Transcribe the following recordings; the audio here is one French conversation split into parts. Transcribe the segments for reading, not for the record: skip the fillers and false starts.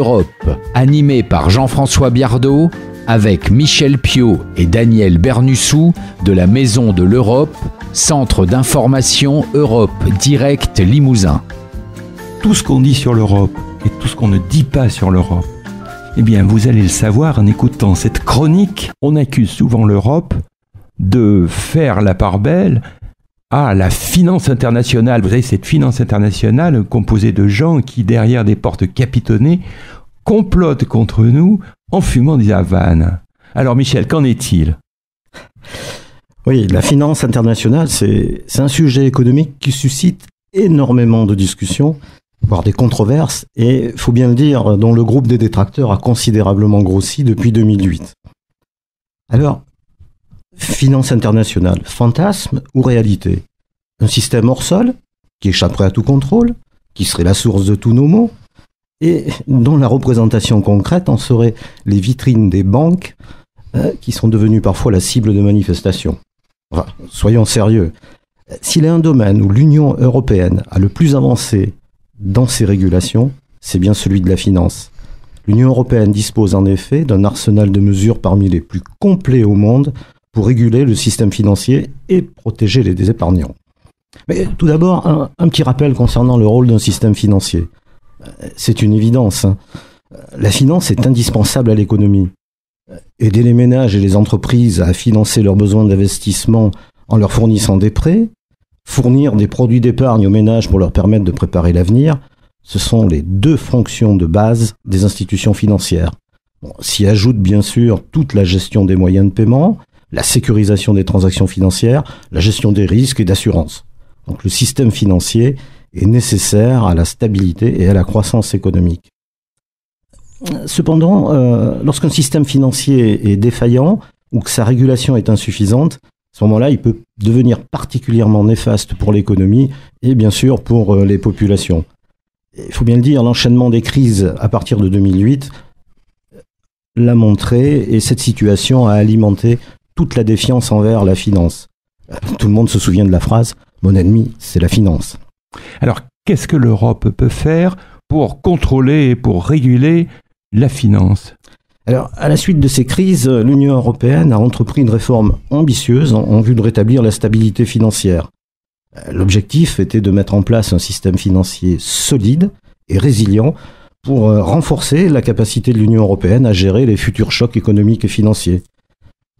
Europe, animé par Jean-François Biardot, avec Michel Piot et Daniel Bernussou de la Maison de l'Europe, Centre d'information Europe Direct Limousin. Tout ce qu'on dit sur l'Europe et tout ce qu'on ne dit pas sur l'Europe, eh bien, vous allez le savoir en écoutant cette chronique. On accuse souvent l'Europe de faire la part belle à la finance internationale. Vous savez, cette finance internationale composée de gens qui, derrière des portes capitonnées, complotent contre nous en fumant des havanes. Alors, Michel, qu'en est-il ? Oui, la finance internationale, c'est un sujet économique qui suscite énormément de discussions, voire des controverses, et il faut bien le dire, dont le groupe des détracteurs a considérablement grossi depuis 2008. Alors, finance internationale, fantasme ou réalité ? Un système hors sol, qui échapperait à tout contrôle, qui serait la source de tous nos maux, et dont la représentation concrète en serait les vitrines des banques, qui sont devenues parfois la cible de manifestations. Enfin, soyons sérieux. S'il est un domaine où l'Union européenne a le plus avancé dans ses régulations, c'est bien celui de la finance. L'Union européenne dispose en effet d'un arsenal de mesures parmi les plus complets au monde pour réguler le système financier et protéger les épargnants. Mais tout d'abord, un petit rappel concernant le rôle d'un système financier. C'est une évidence. La finance est indispensable à l'économie. Aider les ménages et les entreprises à financer leurs besoins d'investissement en leur fournissant des prêts, fournir des produits d'épargne aux ménages pour leur permettre de préparer l'avenir, ce sont les deux fonctions de base des institutions financières. S'y ajoute bien sûr toute la gestion des moyens de paiement, la sécurisation des transactions financières, la gestion des risques et d'assurance. Donc le système financier est nécessaire à la stabilité et à la croissance économique. Cependant, lorsqu'un système financier est défaillant ou que sa régulation est insuffisante, à ce moment-là, il peut devenir particulièrement néfaste pour l'économie et bien sûr pour les populations. Il faut bien le dire, l'enchaînement des crises à partir de 2008 l'a montré et cette situation a alimenté toute la défiance envers la finance. Tout le monde se souvient de la phrase « Mon ennemi, c'est la finance ». Alors, qu'est-ce que l'Europe peut faire pour contrôler et pour réguler la finance ? Alors, à la suite de ces crises, l'Union européenne a entrepris une réforme ambitieuse en vue de rétablir la stabilité financière. L'objectif était de mettre en place un système financier solide et résilient pour renforcer la capacité de l'Union européenne à gérer les futurs chocs économiques et financiers.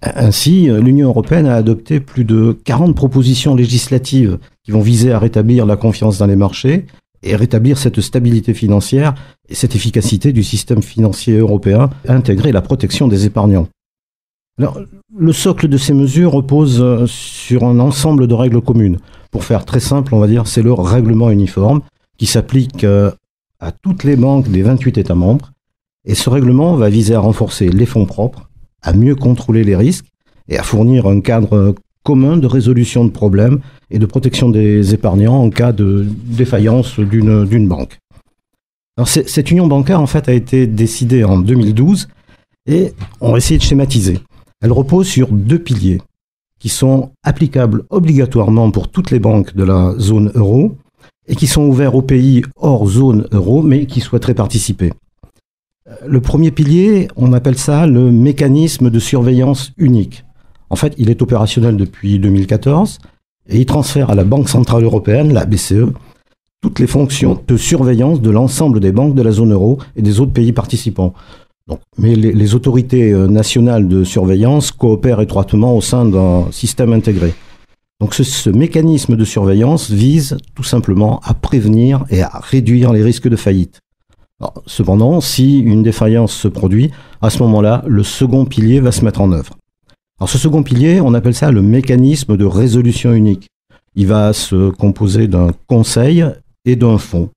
Ainsi, l'Union européenne a adopté plus de 40 propositions législatives qui vont viser à rétablir la confiance dans les marchés et rétablir cette stabilité financière et cette efficacité du système financier européen, intégrer la protection des épargnants. Alors, le socle de ces mesures repose sur un ensemble de règles communes. Pour faire très simple, on va dire, c'est le règlement uniforme qui s'applique à toutes les banques des 28 États membres. Et ce règlement va viser à renforcer les fonds propres, à mieux contrôler les risques et à fournir un cadre commun de résolution de problèmes et de protection des épargnants en cas de défaillance d'une banque. Alors cette union bancaire en fait a été décidée en 2012 et on va essayer de schématiser. Elle repose sur deux piliers qui sont applicables obligatoirement pour toutes les banques de la zone euro et qui sont ouverts aux pays hors zone euro mais qui souhaiteraient participer. Le premier pilier, on appelle ça le mécanisme de surveillance unique. En fait, il est opérationnel depuis 2014 et il transfère à la Banque Centrale Européenne, la BCE, toutes les fonctions de surveillance de l'ensemble des banques de la zone euro et des autres pays participants. Donc, mais les autorités nationales de surveillance coopèrent étroitement au sein d'un système intégré. Donc ce mécanisme de surveillance vise tout simplement à prévenir et à réduire les risques de faillite. Alors, cependant, si une défaillance se produit, à ce moment-là, le second pilier va se mettre en œuvre. Alors ce second pilier, on appelle ça le mécanisme de résolution unique. Il va se composer d'un conseil et d'un fonds.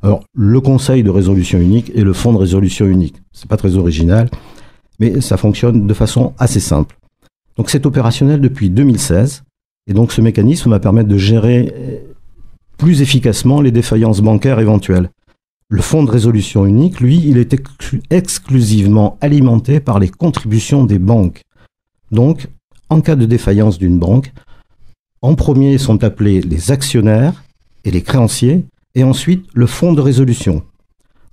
Alors le conseil de résolution unique et le fonds de résolution unique. C'est pas très original, mais ça fonctionne de façon assez simple. Donc c'est opérationnel depuis 2016 et donc ce mécanisme va permettre de gérer plus efficacement les défaillances bancaires éventuelles. Le fonds de résolution unique, lui, il est exclusivement alimenté par les contributions des banques. Donc, en cas de défaillance d'une banque, en premier sont appelés les actionnaires et les créanciers, et ensuite le fonds de résolution.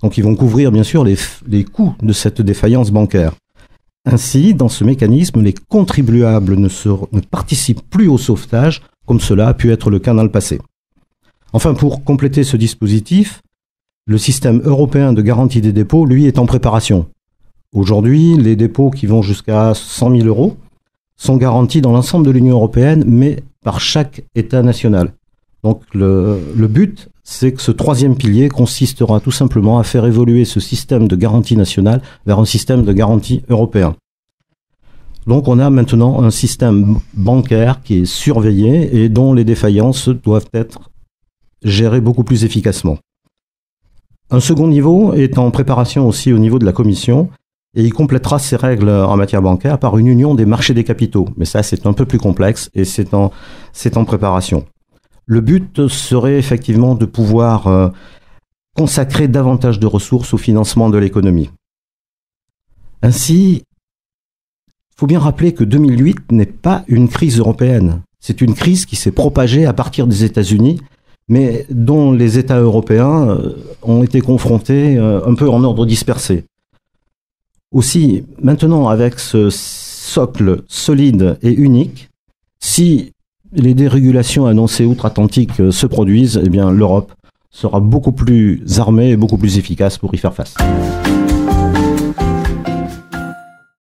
Donc ils vont couvrir bien sûr les coûts de cette défaillance bancaire. Ainsi, dans ce mécanisme, les contribuables ne participent plus au sauvetage, comme cela a pu être le cas dans le passé. Enfin, pour compléter ce dispositif, le système européen de garantie des dépôts, lui, est en préparation. Aujourd'hui, les dépôts qui vont jusqu'à 100 000 euros sont garantis dans l'ensemble de l'Union européenne, mais par chaque État national. Donc le but, c'est que ce troisième pilier consistera tout simplement à faire évoluer ce système de garantie nationale vers un système de garantie européen. Donc on a maintenant un système bancaire qui est surveillé et dont les défaillances doivent être gérées beaucoup plus efficacement. Un second niveau est en préparation aussi au niveau de la Commission et il complétera ces règles en matière bancaire par une union des marchés des capitaux. Mais ça, c'est un peu plus complexe et c'est en préparation. Le but serait effectivement de pouvoir consacrer davantage de ressources au financement de l'économie. Ainsi, il faut bien rappeler que 2008 n'est pas une crise européenne. C'est une crise qui s'est propagée à partir des États-Unis, mais dont les États européens ont été confrontés un peu en ordre dispersé. Aussi, maintenant, avec ce socle solide et unique, si les dérégulations annoncées outre-Atlantique se produisent, eh bien, l'Europe sera beaucoup plus armée et beaucoup plus efficace pour y faire face.